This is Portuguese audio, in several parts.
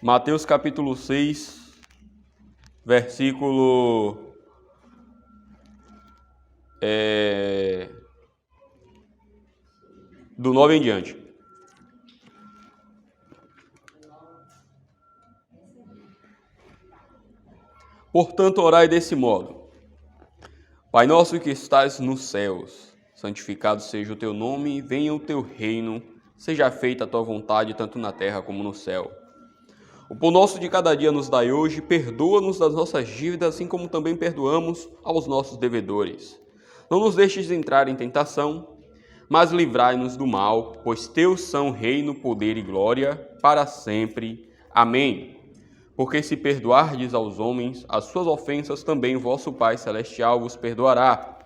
Mateus capítulo 6, versículo do 9 em diante. Portanto, orai desse modo: Pai nosso que estás nos céus, santificado seja o teu nome, venha o teu reino, seja feita a tua vontade, tanto na terra como no céu. O pão nosso de cada dia nos dai hoje, perdoa-nos das nossas dívidas, assim como também perdoamos aos nossos devedores. Não nos deixes entrar em tentação, mas livrai-nos do mal, pois teus são reino, poder e glória, para sempre. Amém. Porque se perdoardes aos homens as suas ofensas, também vosso Pai Celestial vos perdoará.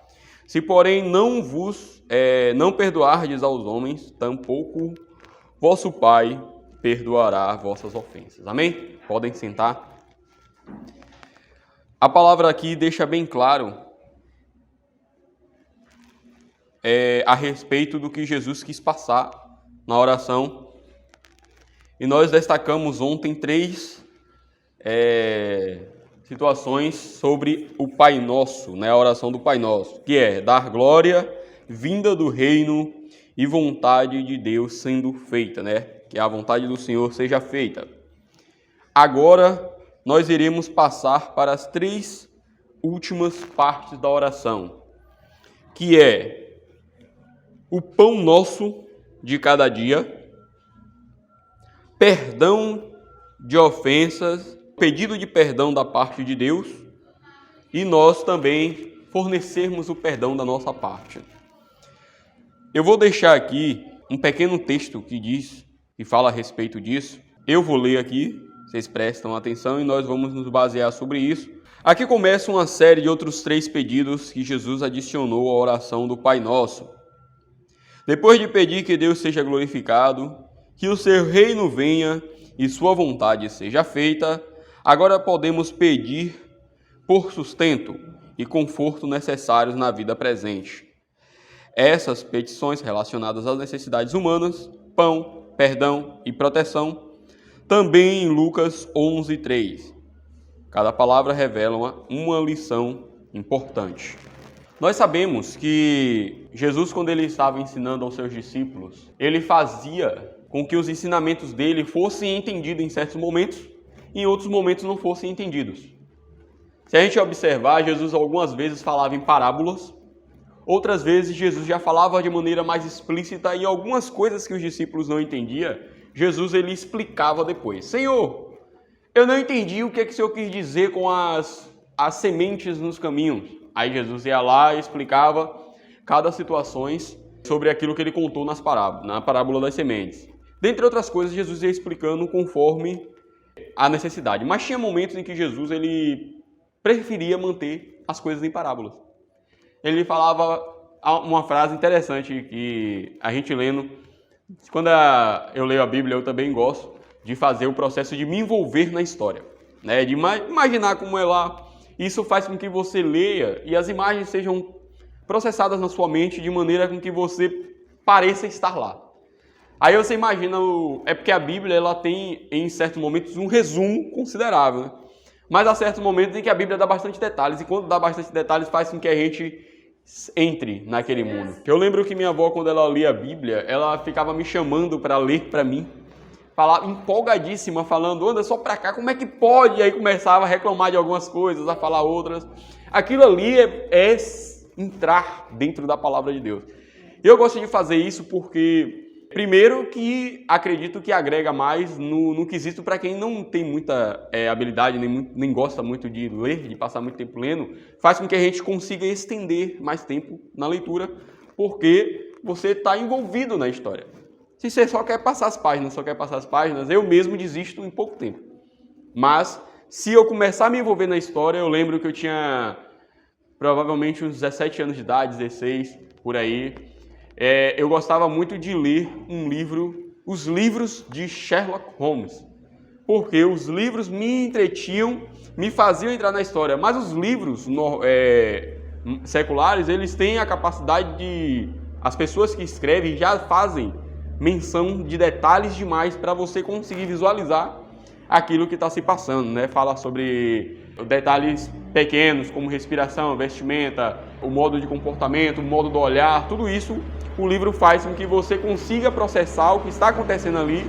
Se, porém, não perdoardes aos homens, tampouco vosso Pai perdoará vossas ofensas. Amém? Podem sentar. A palavra aqui deixa bem claro a respeito do que Jesus quis passar na oração. E nós destacamos ontem 3 situações sobre o Pai Nosso, né? A oração do Pai Nosso, que é dar glória, vinda do reino e vontade de Deus sendo feita, né? Que a vontade do Senhor seja feita. Agora, nós iremos passar para as 3 últimas partes da oração, que é o pão nosso de cada dia, perdão de ofensas, pedido de perdão da parte de Deus, e nós também fornecermos o perdão da nossa parte. Eu vou deixar aqui um pequeno texto que fala a respeito disso. Eu vou ler aqui, vocês prestam atenção e nós vamos nos basear sobre isso. Aqui começa uma série de outros 3 pedidos que Jesus adicionou à oração do Pai Nosso. Depois de pedir que Deus seja glorificado, que o seu reino venha e sua vontade seja feita, agora podemos pedir por sustento e conforto necessários na vida presente. Essas petições relacionadas às necessidades humanas, pão, perdão e proteção, também em Lucas 11:3. Cada palavra revela uma lição importante. Nós sabemos que Jesus, quando ele estava ensinando aos seus discípulos, ele fazia com que os ensinamentos dele fossem entendidos em certos momentos e em outros momentos não fossem entendidos. Se a gente observar, Jesus algumas vezes falava em parábolas, outras vezes Jesus já falava de maneira mais explícita e algumas coisas que os discípulos não entendiam, Jesus ele explicava depois. Senhor, eu não entendi o que o Senhor quis dizer com as sementes nos caminhos. Aí Jesus ia lá e explicava cada situação sobre aquilo que ele contou na parábola das sementes. Dentre outras coisas, Jesus ia explicando conforme a necessidade. Mas tinha momentos em que Jesus ele preferia manter as coisas em parábolas. Ele falava uma frase interessante que a gente lendo, quando eu leio a Bíblia, eu também gosto de fazer o processo de me envolver na história, né? De imaginar como é lá. Isso faz com que você leia e as imagens sejam processadas na sua mente de maneira com que você pareça estar lá. Aí você imagina, é porque a Bíblia ela tem em certos momentos um resumo considerável, né? Mas há certos momentos em que a Bíblia dá bastante detalhes, e quando dá bastante detalhes faz com que a gente entre naquele mundo. Eu lembro que minha avó, quando ela lia a Bíblia, ela ficava me chamando para ler para mim, falava empolgadíssima, falando, anda só para cá, como é que pode? E aí começava a reclamar de algumas coisas, a falar outras. Aquilo ali é entrar dentro da palavra de Deus. Eu gosto de fazer isso porque, primeiro, que acredito que agrega mais no quesito para quem não tem muita habilidade, nem gosta muito de ler, de passar muito tempo lendo, faz com que a gente consiga estender mais tempo na leitura, porque você está envolvido na história. Se você só quer passar as páginas, eu mesmo desisto em pouco tempo. Mas, se eu começar a me envolver na história, eu lembro que eu tinha provavelmente uns 17 anos de idade, 16, por aí. Eu gostava muito de ler os livros de Sherlock Holmes, porque os livros me entretinham, me faziam entrar na história, mas os livros seculares, eles têm a capacidade de... As pessoas que escrevem já fazem menção de detalhes demais para você conseguir visualizar aquilo que está se passando, né? Fala sobre detalhes pequenos, como respiração, vestimenta, o modo de comportamento, o modo do olhar, tudo isso o livro faz com que você consiga processar o que está acontecendo ali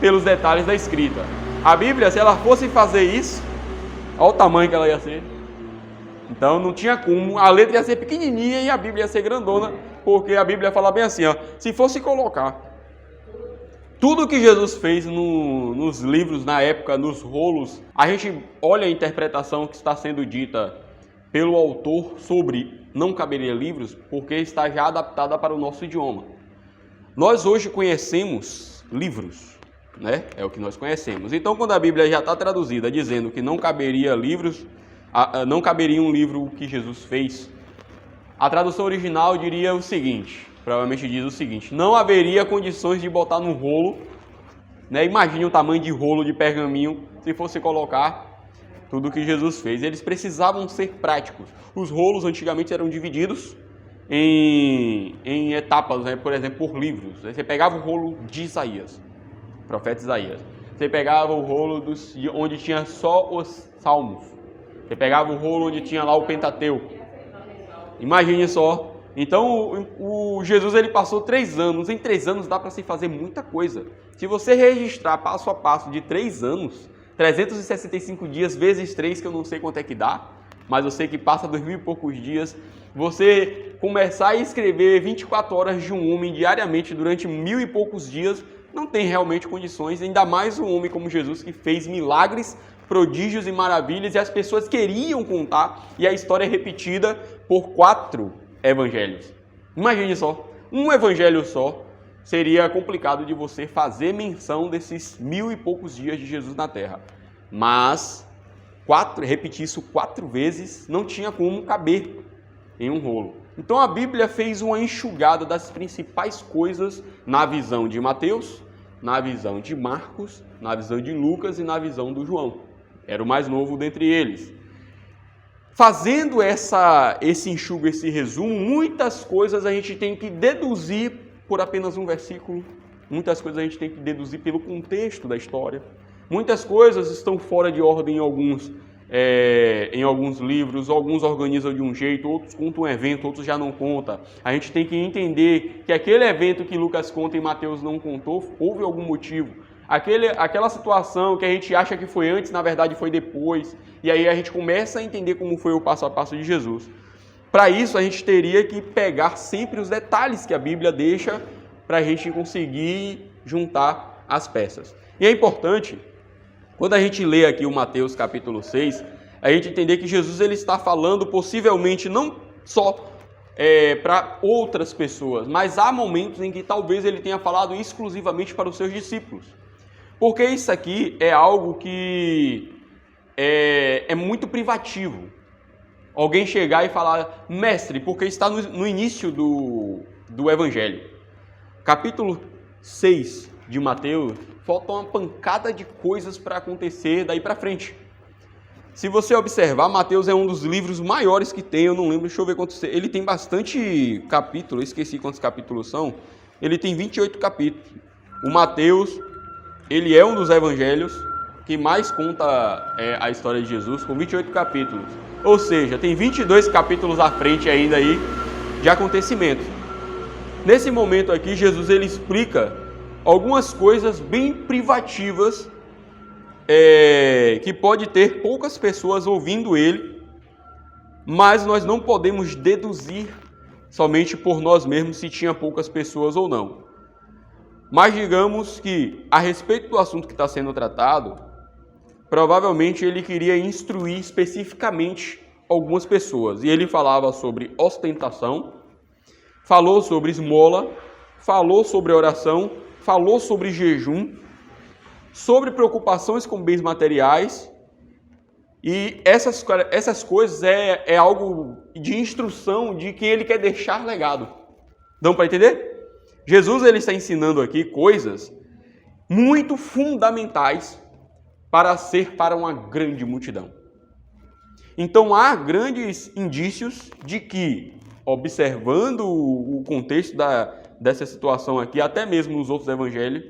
pelos detalhes da escrita. A Bíblia, se ela fosse fazer isso, olha o tamanho que ela ia ser. Então não tinha como, a letra ia ser pequenininha e a Bíblia ia ser grandona, porque a Bíblia fala bem assim, ó, se fosse colocar tudo que Jesus fez nos livros, na época, nos rolos, a gente olha a interpretação que está sendo dita pelo autor sobre não caberia livros, porque está já adaptada para o nosso idioma. Nós hoje conhecemos livros, né? É o que nós conhecemos. Então, quando a Bíblia já está traduzida dizendo que não caberia livros, não caberia um livro que Jesus fez, a tradução original diria o seguinte, provavelmente diz o seguinte: não haveria condições de botar num rolo, né? Imagine o tamanho de rolo de pergaminho se fosse colocar tudo que Jesus fez. Eles precisavam ser práticos. Os rolos antigamente eram divididos em etapas, né? Por exemplo, por livros. Você pegava o rolo de Isaías, profeta Isaías. Você pegava o rolo onde tinha só os salmos. Você pegava o rolo onde tinha lá o Pentateuco. Imagine só. Então, o Jesus ele passou 3 anos. Em 3 anos dá para se fazer muita coisa. Se você registrar passo a passo de 3 anos, 365 dias vezes 3, que eu não sei quanto é que dá, mas eu sei que passa 2000 e poucos dias, você começar a escrever 24 horas de um homem diariamente durante 1000 e poucos dias, não tem realmente condições, ainda mais um homem como Jesus que fez milagres, prodígios e maravilhas, e as pessoas queriam contar, e a história é repetida por 4 evangelhos. Imagine só, um evangelho só seria complicado de você fazer menção desses 1000 e poucos dias de Jesus na Terra. Mas repetir isso 4 vezes não tinha como caber em um rolo. Então a Bíblia fez uma enxugada das principais coisas na visão de Mateus, na visão de Marcos, na visão de Lucas e na visão do João. Era o mais novo dentre eles. Fazendo esse enxugo, esse resumo, muitas coisas a gente tem que deduzir por apenas um versículo. Muitas coisas a gente tem que deduzir pelo contexto da história. Muitas coisas estão fora de ordem em alguns livros, alguns organizam de um jeito, outros contam um evento, outros já não contam. A gente tem que entender que aquele evento que Lucas conta e Mateus não contou, houve algum motivo. Aquela situação que a gente acha que foi antes, na verdade foi depois. E aí a gente começa a entender como foi o passo a passo de Jesus. Para isso, a gente teria que pegar sempre os detalhes que a Bíblia deixa para a gente conseguir juntar as peças. E é importante, quando a gente lê aqui o Mateus capítulo 6, a gente entender que Jesus ele está falando possivelmente não só para outras pessoas, mas há momentos em que talvez ele tenha falado exclusivamente para os seus discípulos. Porque isso aqui é algo que é muito privativo. Alguém chegar e falar, mestre, porque está no início do Evangelho. Capítulo 6 de Mateus, falta uma pancada de coisas para acontecer daí para frente. Se você observar, Mateus é um dos livros maiores que tem, eu não lembro, deixa eu ver quantos. Ele tem bastante capítulos, eu esqueci quantos capítulos são. Ele tem 28 capítulos. O Mateus, ele é um dos evangelhos que mais conta a história de Jesus, com 28 capítulos. Ou seja, tem 22 capítulos à frente ainda aí de acontecimentos. Nesse momento aqui, Jesus ele explica algumas coisas bem privativas que pode ter poucas pessoas ouvindo ele, mas nós não podemos deduzir somente por nós mesmos se tinha poucas pessoas ou não. Mas digamos que, a respeito do assunto que está sendo tratado, provavelmente ele queria instruir especificamente algumas pessoas. E ele falava sobre ostentação, falou sobre esmola, falou sobre oração, falou sobre jejum, sobre preocupações com bens materiais. E essas coisas é algo de instrução de que ele quer deixar legado. Dão para entender? Jesus ele está ensinando aqui coisas muito fundamentais para uma grande multidão. Então há grandes indícios de que, observando o contexto dessa situação aqui, até mesmo nos outros evangelhos,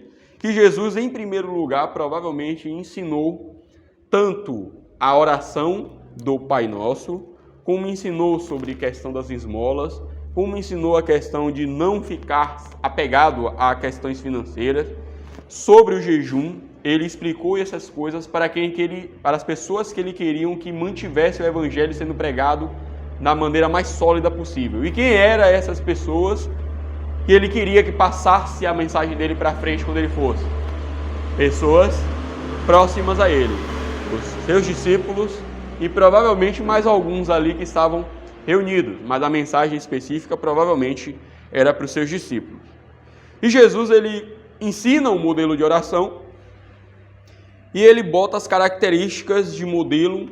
que Jesus, em primeiro lugar, provavelmente ensinou tanto a oração do Pai Nosso, como ensinou sobre a questão das esmolas, como ensinou a questão de não ficar apegado a questões financeiras, sobre o jejum. Ele explicou essas coisas para as pessoas que ele queriam que mantivesse o evangelho sendo pregado da maneira mais sólida possível. E quem eram essas pessoas que ele queria que passasse a mensagem dele para frente quando ele fosse? Pessoas próximas a ele, os seus discípulos e provavelmente mais alguns ali que estavam reunidos, mas a mensagem específica provavelmente era para os seus discípulos. E Jesus, ele ensina um modelo de oração e ele bota as características de modelo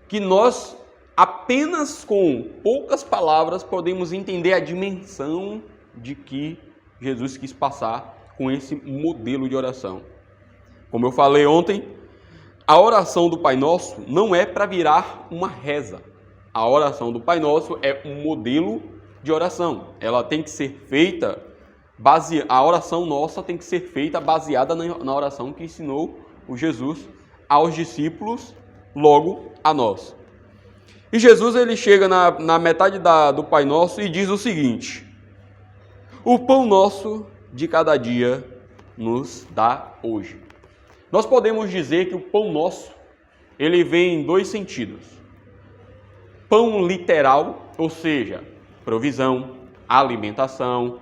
que nós, apenas com poucas palavras, podemos entender a dimensão de que Jesus quis passar com esse modelo de oração. Como eu falei ontem, a oração do Pai Nosso não é para virar uma reza. A oração do Pai Nosso é um modelo de oração. Ela tem que ser feita, a oração nossa tem que ser feita baseada na oração que ensinou o Jesus aos discípulos, logo a nós. E Jesus, ele chega na metade do Pai Nosso e diz o seguinte: o pão nosso de cada dia nos dá hoje. Nós podemos dizer que o pão nosso, ele vem em dois sentidos. Pão literal, ou seja, provisão, alimentação,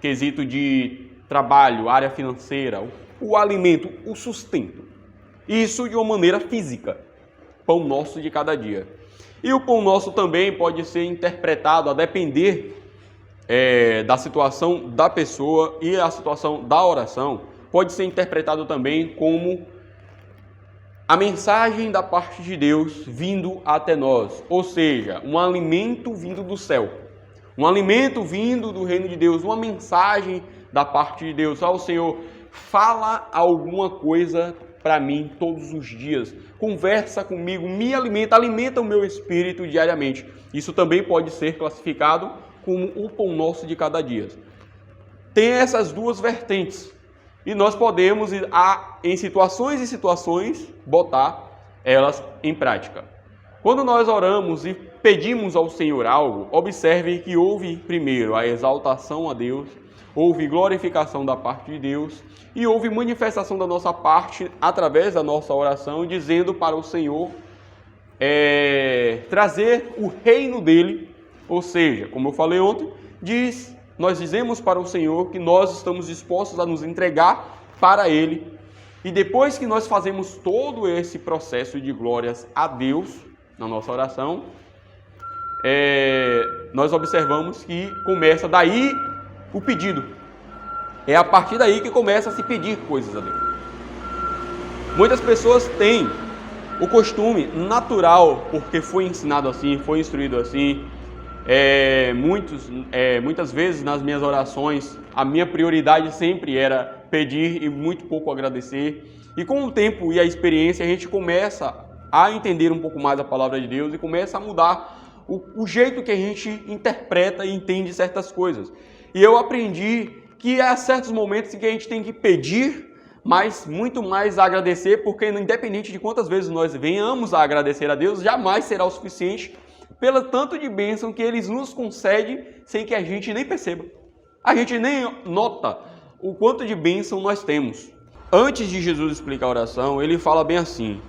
quesito de trabalho, área financeira, o alimento, o sustento. Isso de uma maneira física. Pão nosso de cada dia. E o pão nosso também pode ser interpretado a depender da situação da pessoa e a situação da oração. Pode ser interpretado também como a mensagem da parte de Deus vindo até nós. Ou seja, um alimento vindo do céu. Um alimento vindo do reino de Deus. Uma mensagem da parte de Deus. Ó, Senhor, fala alguma coisa para mim todos os dias. Conversa comigo, me alimenta o meu espírito diariamente. Isso também pode ser classificado como o pão nosso de cada dia. Tem essas duas vertentes. E nós podemos, em situações e situações, botar elas em prática. Quando nós oramos e pedimos ao Senhor algo, observe que houve primeiro a exaltação a Deus, houve glorificação da parte de Deus e houve manifestação da nossa parte através da nossa oração, dizendo para o Senhor trazer o reino dele, ou seja, como eu falei ontem, nós dizemos para o Senhor que nós estamos dispostos a nos entregar para ele, e depois que nós fazemos todo esse processo de glórias a Deus na nossa oração, nós observamos que começa daí o pedido. É a partir daí que começa a se pedir coisas a Deus. Muitas pessoas têm o costume natural, porque foi ensinado assim, foi instruído assim. Muitas vezes nas minhas orações, a minha prioridade sempre era pedir e muito pouco agradecer. E com o tempo e a experiência, a gente começa a entender um pouco mais a palavra de Deus e começa a mudar o jeito que a gente interpreta e entende certas coisas. E eu aprendi que há certos momentos em que a gente tem que pedir, mas muito mais agradecer, porque independente de quantas vezes nós venhamos a agradecer a Deus, jamais será o suficiente pelo tanto de bênção que Ele nos concede sem que a gente nem perceba. A gente nem nota o quanto de bênção nós temos. Antes de Jesus explicar a oração, Ele fala bem assim: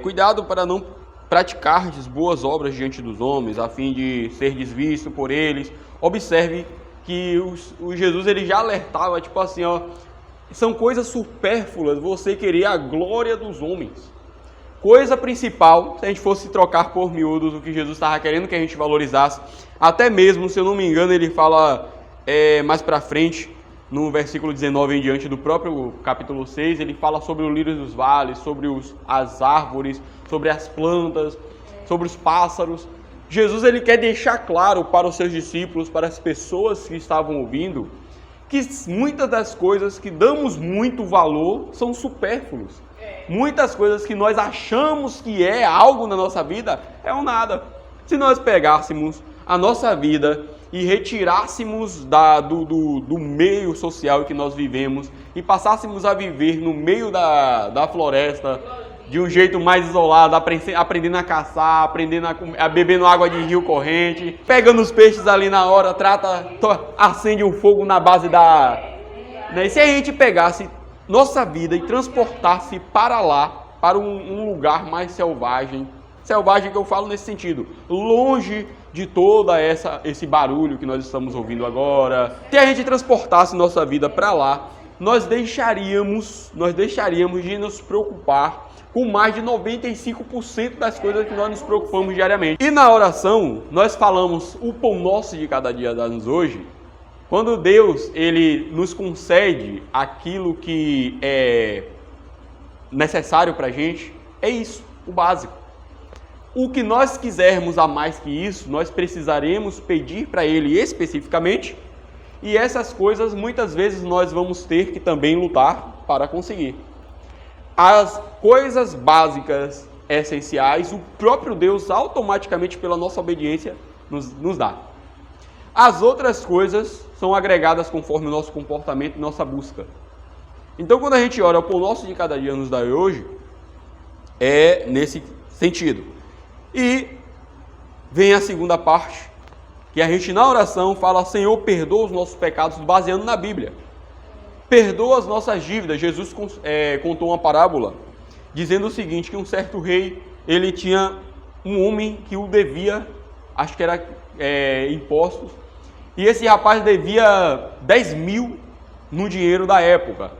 cuidado para não praticardes boas obras diante dos homens, a fim de ser visto por eles. Observe que o Jesus, ele já alertava, tipo assim, ó, são coisas supérfluas você querer a glória dos homens. Coisa principal, se a gente fosse trocar por miúdos o que Jesus estava querendo que a gente valorizasse, até mesmo, se eu não me engano, ele fala mais para frente, no versículo 19 em diante do próprio capítulo 6, ele fala sobre o lírio dos vales, sobre as árvores, sobre as plantas, sobre os pássaros. Jesus, ele quer deixar claro para os seus discípulos, para as pessoas que estavam ouvindo, que muitas das coisas que damos muito valor são supérfluas. Muitas coisas que nós achamos que é algo na nossa vida é um nada. Se nós pegássemos a nossa vida e retirássemos do meio social que nós vivemos e passássemos a viver no meio da floresta, de um jeito mais isolado, aprendendo a caçar, aprendendo a bebendo água de rio corrente, pegando os peixes ali na hora, acende um fogo na base né? E se a gente pegasse nossa vida e transportasse para lá, para um lugar mais selvagem que eu falo nesse sentido, longe de toda esse barulho que nós estamos ouvindo agora, se a gente transportasse nossa vida para lá, nós deixaríamos de nos preocupar com mais de 95% das coisas que nós nos preocupamos diariamente. E na oração, nós falamos o pão nosso de cada dia dá-nos hoje. Quando Deus ele nos concede aquilo que é necessário para a gente, é isso, o básico. O que nós quisermos a mais que isso, nós precisaremos pedir para Ele especificamente, e essas coisas muitas vezes nós vamos ter que também lutar para conseguir. As coisas básicas, essenciais, o próprio Deus automaticamente pela nossa obediência nos dá. As outras coisas são agregadas conforme o nosso comportamento e nossa busca. Então quando a gente ora, o pão nosso de cada dia nos dá hoje, é nesse sentido. E vem a segunda parte, que a gente na oração fala, Senhor, perdoa os nossos pecados, baseando na Bíblia. Perdoa as nossas dívidas. Jesus contou uma parábola, dizendo o seguinte, que um certo rei, ele tinha um homem que o devia, acho que era impostos, e esse rapaz devia 10 mil no dinheiro da época.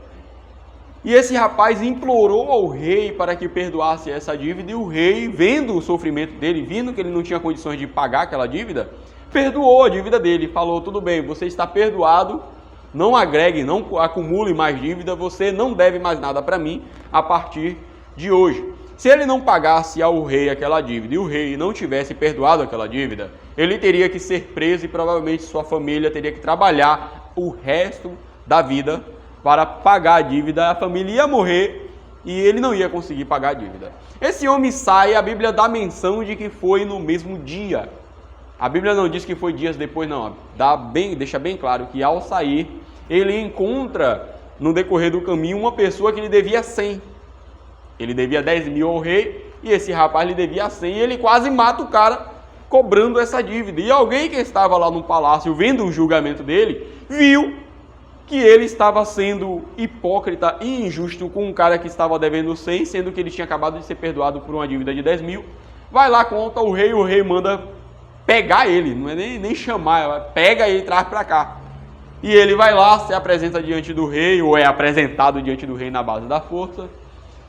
E esse rapaz implorou ao rei para que perdoasse essa dívida, e o rei, vendo o sofrimento dele, vendo que ele não tinha condições de pagar aquela dívida, perdoou a dívida dele, falou, tudo bem, você está perdoado, não agregue, não acumule mais dívida, você não deve mais nada para mim a partir de hoje. Se ele não pagasse ao rei aquela dívida e o rei não tivesse perdoado aquela dívida, ele teria que ser preso e provavelmente sua família teria que trabalhar o resto da vida para pagar a dívida, a família ia morrer e ele não ia conseguir pagar a dívida. Esse homem sai, a Bíblia dá menção de que foi no mesmo dia. A Bíblia não diz que foi dias depois, não. Deixa bem claro que ao sair, ele encontra no decorrer do caminho uma pessoa que lhe devia 100. Ele devia 10 mil ao rei e esse rapaz lhe devia 100 e ele quase mata o cara cobrando essa dívida. E alguém que estava lá no palácio vendo o julgamento dele, viu que ele estava sendo hipócrita e injusto com um cara que estava devendo 100, sendo que ele tinha acabado de ser perdoado por uma dívida de 10 mil. Vai lá, conta o rei manda pegar ele, não é nem chamar, pega ele e traz para cá. E ele vai lá, se apresenta diante do rei, ou é apresentado diante do rei na base da força.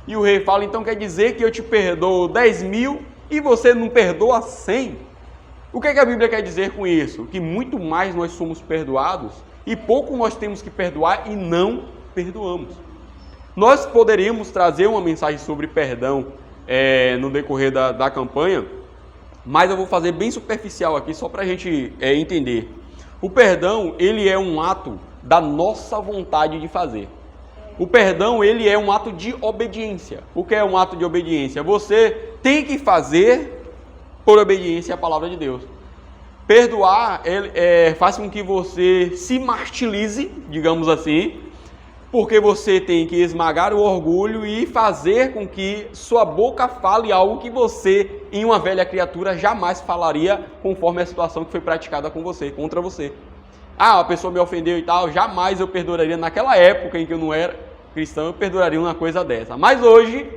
E o rei fala, então quer dizer que eu te perdoo 10 mil e você não perdoa 100? O que a Bíblia quer dizer com isso? Que muito mais nós somos perdoados e pouco nós temos que perdoar e não perdoamos. Nós poderíamos trazer uma mensagem sobre perdão no decorrer da campanha, mas eu vou fazer bem superficial aqui só para a gente entender. O perdão, ele é um ato da nossa vontade de fazer. O perdão, ele é um ato de obediência. O que é um ato de obediência? Você tem que fazer por obediência à palavra de Deus. Perdoar faz com que você se martirize, digamos assim, porque você tem que esmagar o orgulho e fazer com que sua boca fale algo que você, em uma velha criatura, jamais falaria conforme a situação que foi praticada com você, contra você. Ah, a pessoa me ofendeu e tal, jamais eu perdoaria. Naquela época em que eu não era cristão, eu perdoaria uma coisa dessa. Mas hoje,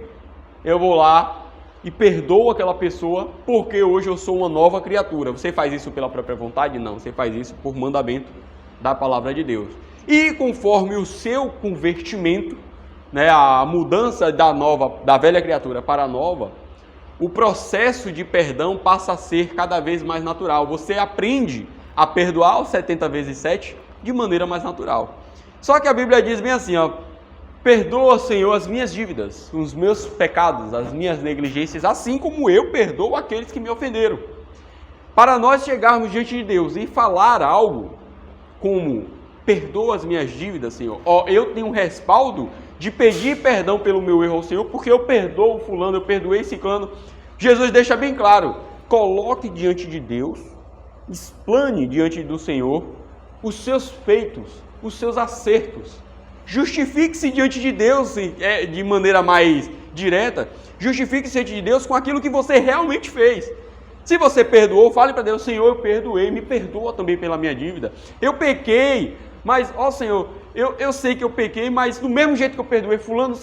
eu vou lá e perdoo aquela pessoa porque hoje eu sou uma nova criatura. Você faz isso pela própria vontade? Não, você faz isso por mandamento da palavra de Deus. E conforme o seu convertimento, né, a mudança da velha criatura para a nova, o processo de perdão passa a ser cada vez mais natural. Você aprende a perdoar os 70 vezes 7 de maneira mais natural. Só que a Bíblia diz bem assim, ó, perdoa, Senhor, as minhas dívidas, os meus pecados, as minhas negligências, assim como eu perdoo aqueles que me ofenderam. Para nós chegarmos diante de Deus e falar algo como, perdoa as minhas dívidas, Senhor, eu tenho um respaldo de pedir perdão pelo meu erro ao Senhor, porque eu perdoo fulano, eu perdoei ciclano. Jesus deixa bem claro, coloque diante de Deus explane diante do Senhor os seus feitos, os seus acertos. Justifique-se diante de Deus de maneira mais direta. Justifique-se diante de Deus com aquilo que você realmente fez. Se você perdoou, fale para Deus: Senhor, eu perdoei, me perdoa também pela minha dívida. Eu pequei, mas, ó Senhor, eu sei que eu pequei, mas do mesmo jeito que eu perdoei fulano,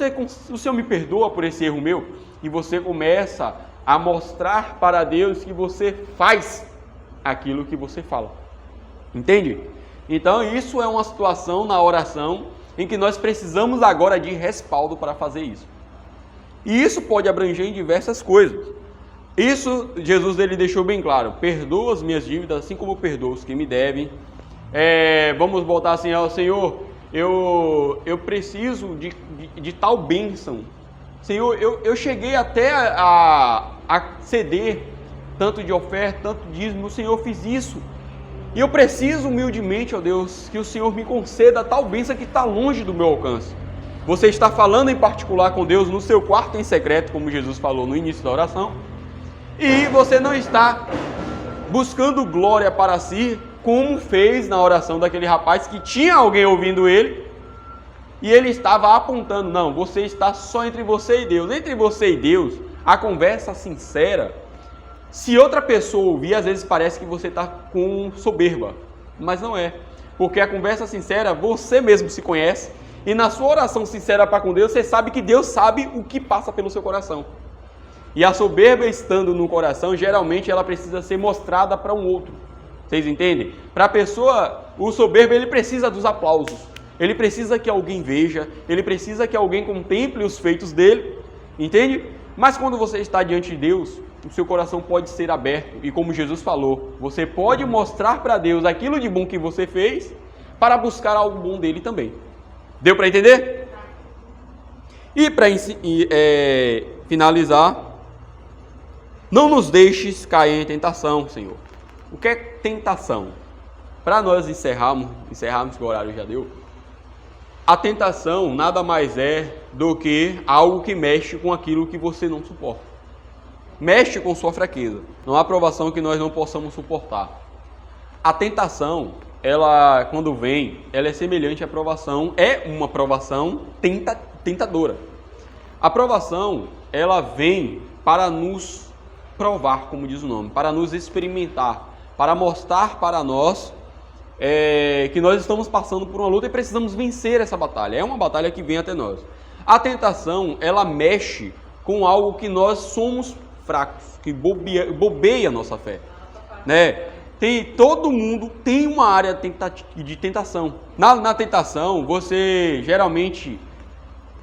o Senhor me perdoa por esse erro meu. E você começa a mostrar para Deus que você faz aquilo que você fala. Entende? Então isso é uma situação na oração em que nós precisamos agora de respaldo para fazer isso. E isso pode abranger em diversas coisas. Isso Jesus ele deixou bem claro: perdoa as minhas dívidas assim como eu perdoo os que me devem. Vamos botar assim: ó Senhor, eu preciso de tal bênção. Senhor, eu cheguei até a ceder tanto de oferta, tanto dízimo. O Senhor fez isso. E eu preciso humildemente, ó Deus, que o Senhor me conceda tal bênção que está longe do meu alcance. Você está falando em particular com Deus no seu quarto em secreto, como Jesus falou no início da oração. E você não está buscando glória para si, como fez na oração daquele rapaz que tinha alguém ouvindo ele. E ele estava apontando: não, você está só entre você e Deus. Entre você e Deus, a conversa sincera, se outra pessoa ouvir, às vezes parece que você está com soberba. Mas não é. Porque a conversa sincera, você mesmo se conhece. E na sua oração sincera para com Deus, você sabe que Deus sabe o que passa pelo seu coração. E a soberba estando no coração, geralmente ela precisa ser mostrada para um outro. Vocês entendem? Para a pessoa, o soberbo, ele precisa dos aplausos. Ele precisa que alguém veja, ele precisa que alguém contemple os feitos dele, entende? Mas quando você está diante de Deus, o seu coração pode ser aberto. E como Jesus falou, você pode mostrar para Deus aquilo de bom que você fez para buscar algo bom dele também. Deu para entender? E para finalizar, não nos deixes cair em tentação, Senhor. O que é tentação? Para nós encerrarmos que o horário já deu. A tentação nada mais é do que algo que mexe com aquilo que você não suporta. Mexe com sua fraqueza. Não há provação que nós não possamos suportar. A tentação, ela, quando vem, ela é semelhante à provação. É uma provação tentadora. A provação, ela vem para nos provar, como diz o nome, para nos experimentar, para mostrar para nós que nós estamos passando por uma luta e precisamos vencer essa batalha. É uma batalha que vem até nós. A tentação, ela mexe com algo que nós somos fracos, que bobeia a nossa fé, né? Todo mundo tem uma área de tentação. Na tentação, você geralmente,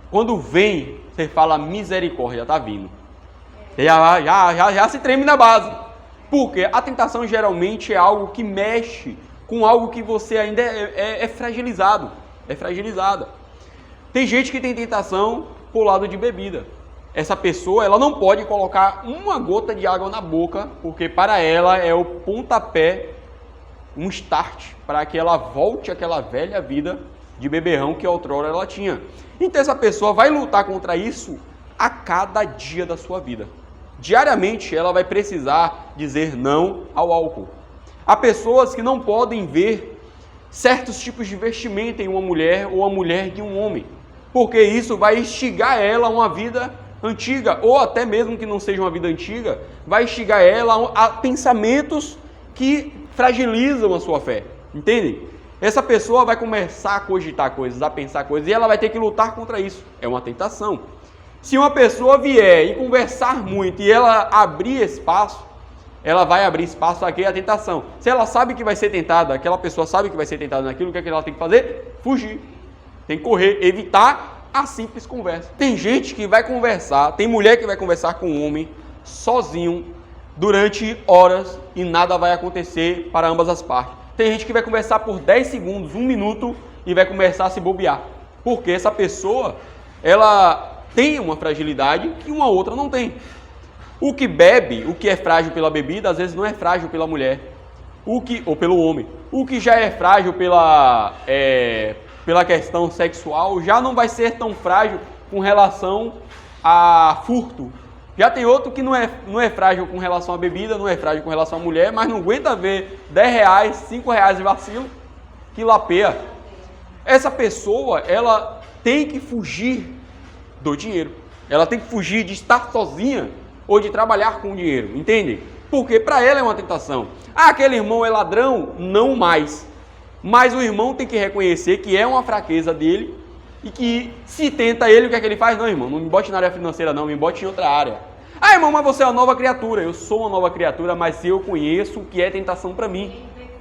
quando vem, você fala: misericórdia, está vindo. Já se treme na base. Porque a tentação geralmente é algo que mexe com algo que você ainda é fragilizado. É fragilizada. Tem gente que tem tentação por lado de bebida. Essa pessoa, ela não pode colocar uma gota de água na boca, porque para ela é o pontapé, um start, para que ela volte àquela velha vida de beberrão que outrora ela tinha. Então essa pessoa vai lutar contra isso a cada dia da sua vida. Diariamente ela vai precisar dizer não ao álcool. Há pessoas que não podem ver certos tipos de vestimenta em uma mulher ou a mulher de um homem, porque isso vai instigar ela a uma vida antiga, ou até mesmo que não seja uma vida antiga, vai instigar ela a pensamentos que fragilizam a sua fé, entende? Essa pessoa vai começar a cogitar coisas, a pensar coisas, e ela vai ter que lutar contra isso. É uma tentação. Se uma pessoa vier e conversar muito e ela abrir espaço, ela vai abrir espaço aqui à tentação. Se ela sabe que vai ser tentada, aquela pessoa sabe que vai ser tentada naquilo, o que é que ela tem que fazer? Fugir. Tem que correr, evitar a simples conversa. Tem gente que vai conversar, tem mulher que vai conversar com um homem sozinho durante horas e nada vai acontecer para ambas as partes. Tem gente que vai conversar por 10 segundos, 1 minuto e vai começar a se bobear. Porque essa pessoa, ela tem uma fragilidade que uma outra não tem. O que bebe, o que é frágil pela bebida, às vezes não é frágil pela mulher, ou pelo homem. O que já é frágil pela questão sexual, já não vai ser tão frágil com relação a furto, Já tem outro que não é frágil com relação à bebida, não é frágil com relação à mulher, mas não aguenta ver R$10, R$5 de vacilo, que lapeia. Essa pessoa, ela tem que fugir do dinheiro. Ela tem que fugir de estar sozinha ou de trabalhar com o dinheiro, entende? Porque para ela é uma tentação. Ah, aquele irmão é ladrão? Não mais. Mas o irmão tem que reconhecer que é uma fraqueza dele e que se tenta ele, o que é que ele faz? Não, irmão, não me bote na área financeira não, me bote em outra área. Ah, irmão, mas você é uma nova criatura. Eu sou uma nova criatura, mas eu conheço o que é tentação para mim.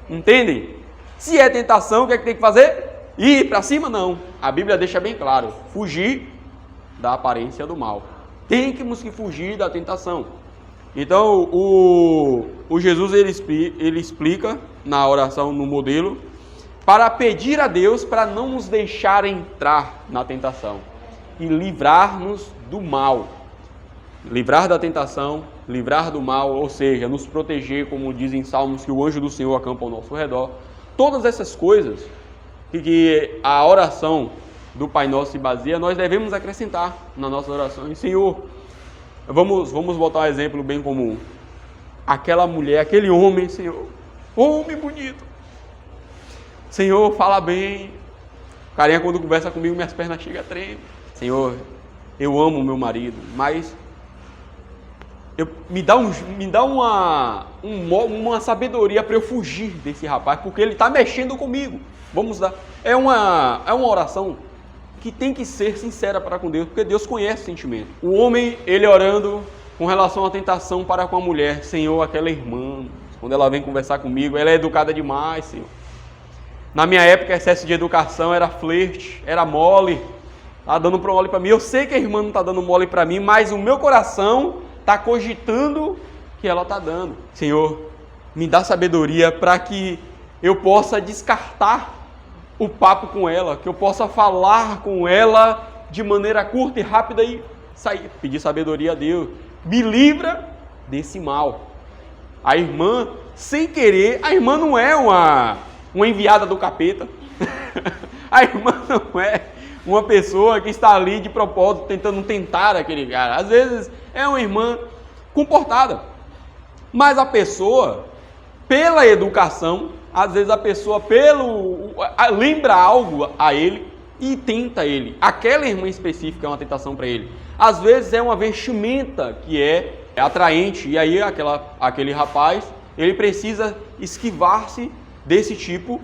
Entendem? Se é tentação, o que é que tem que fazer? Ir para cima? Não. A Bíblia deixa bem claro. Fugir da aparência do mal. Temos que fugir da tentação. Então, o Jesus, ele explica na oração, no modelo, para pedir a Deus para não nos deixar entrar na tentação e livrar-nos do mal. Livrar da tentação, livrar do mal, ou seja, nos proteger, como dizem Salmos, que o anjo do Senhor acampa ao nosso redor. Todas essas coisas que a oração do Pai Nosso se baseia, nós devemos acrescentar nas nossas orações. Senhor, vamos botar um exemplo bem comum. Aquela mulher, aquele homem, Senhor, homem bonito. Senhor, fala bem. O carinha, quando conversa comigo, minhas pernas chegam a tremer. Senhor, eu amo meu marido, mas me dá uma sabedoria para eu fugir desse rapaz, porque ele está mexendo comigo. Vamos dar. É uma oração que tem que ser sincera para com Deus, porque Deus conhece o sentimento. O homem, ele orando com relação à tentação para com a mulher. Senhor, aquela irmã, quando ela vem conversar comigo, ela é educada demais, Senhor. Na minha época, excesso de educação era flerte, era mole. Tá dando mole para mim. Eu sei que a irmã não está dando mole para mim, mas o meu coração está cogitando que ela está dando. Senhor, me dá sabedoria para que eu possa descartar o papo com ela, que eu possa falar com ela de maneira curta e rápida e sair. Pedir sabedoria a Deus. Me livra desse mal. A irmã, sem querer, a irmã não é uma enviada do capeta. A irmã não é uma pessoa que está ali de propósito tentando tentar aquele cara. Às vezes é uma irmã comportada. Mas a pessoa, pela educação, às vezes a pessoa lembra algo a ele e tenta ele. Aquela irmã específica é uma tentação para ele. Às vezes é uma vestimenta que é atraente e aí aquele rapaz, ele precisa esquivar-se desse tipo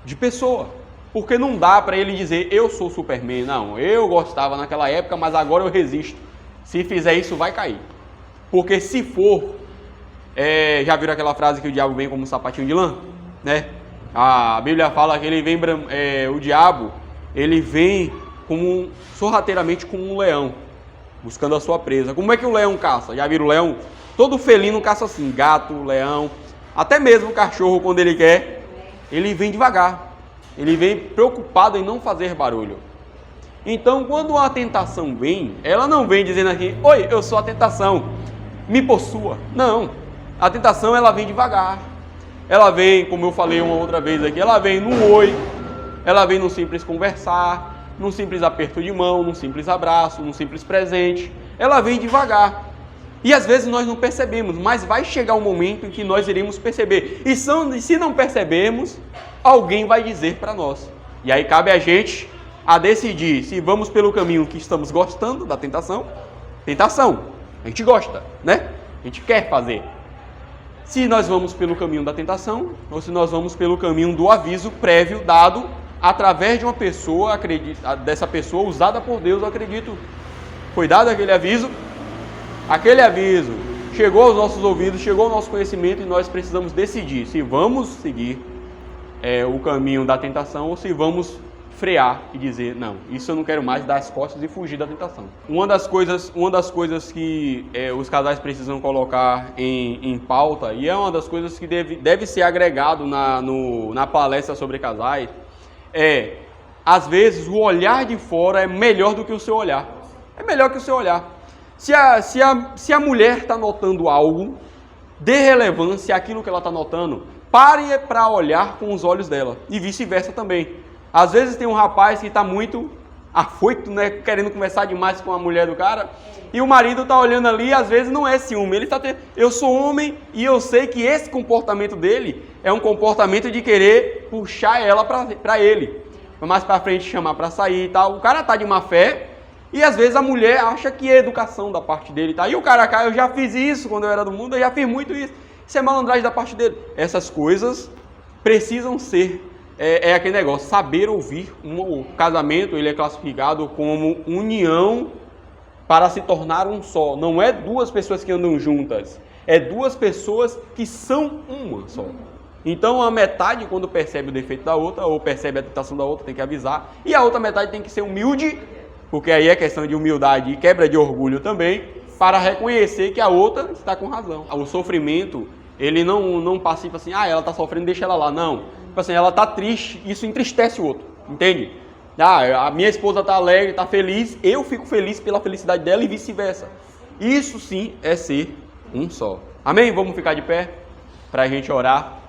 de pessoa. Porque não dá para ele dizer, eu sou Superman. Não, eu gostava naquela época, mas agora eu resisto. Se fizer isso, vai cair. Porque se for, já viram aquela frase que o diabo vem como um sapatinho de lã? Né? A Bíblia fala que ele vem, o diabo, ele vem sorrateiramente como um leão, buscando a sua presa. Como é que o leão caça? Já viram o leão? Todo felino caça assim, gato, leão, até mesmo o cachorro, quando ele quer, ele vem devagar. Ele vem preocupado em não fazer barulho. Então, quando a tentação vem, ela não vem dizendo aqui, oi, eu sou a tentação, me possua. Não, a tentação ela vem devagar. Ela vem, como eu falei uma outra vez aqui, ela vem num oi, ela vem num simples conversar, num simples aperto de mão, num simples abraço, num simples presente. Ela vem devagar. E às vezes nós não percebemos, mas vai chegar um momento em que nós iremos perceber. E se não percebermos, alguém vai dizer para nós. E aí cabe a gente a decidir se vamos pelo caminho que estamos gostando da tentação. Tentação, a gente gosta, né? A gente quer fazer. Se nós vamos pelo caminho da tentação, ou se nós vamos pelo caminho do aviso prévio dado através de uma pessoa, dessa pessoa usada por Deus, eu acredito. Foi dado aquele aviso chegou aos nossos ouvidos, chegou ao nosso conhecimento e nós precisamos decidir se vamos seguir o caminho da tentação ou se vamos frear e dizer, não, isso eu não quero mais, dar as costas e fugir da tentação. Uma das coisas que os casais precisam colocar em pauta, e é uma das coisas que deve ser agregado na palestra sobre casais, às vezes o olhar de fora é melhor do que o seu olhar. É melhor que o seu olhar. Se a mulher está notando algo, dê relevância àquilo que ela está notando, pare para olhar com os olhos dela, e vice-versa também. Às vezes tem um rapaz que está muito afoito, né, querendo conversar demais com a mulher do cara, e o marido tá olhando ali e às vezes não é ciúme, ele tá tendo, eu sou homem e eu sei que esse comportamento dele é um comportamento de querer puxar ela para ele, mais para frente chamar para sair e tal, o cara tá de má fé, e às vezes a mulher acha que é educação da parte dele, tá? E o cara, eu já fiz isso quando eu era do mundo, eu já fiz muito isso, isso é malandragem da parte dele. Essas coisas precisam ser, aquele negócio, saber ouvir. O casamento, ele é classificado como união para se tornar um só. Não é duas pessoas que andam juntas, é duas pessoas que são uma só. Então a metade, quando percebe o defeito da outra, ou percebe a tentação da outra, tem que avisar, e a outra metade tem que ser humilde, porque aí é questão de humildade e quebra de orgulho também, para reconhecer que a outra está com razão. O sofrimento, ele não passiva assim, ela está sofrendo, deixa ela lá. Não, tipo assim, ela está triste, isso entristece o outro, entende? A minha esposa está alegre, está feliz, eu fico feliz pela felicidade dela e vice-versa. Isso sim é ser um só. Amém? Vamos ficar de pé para a gente orar.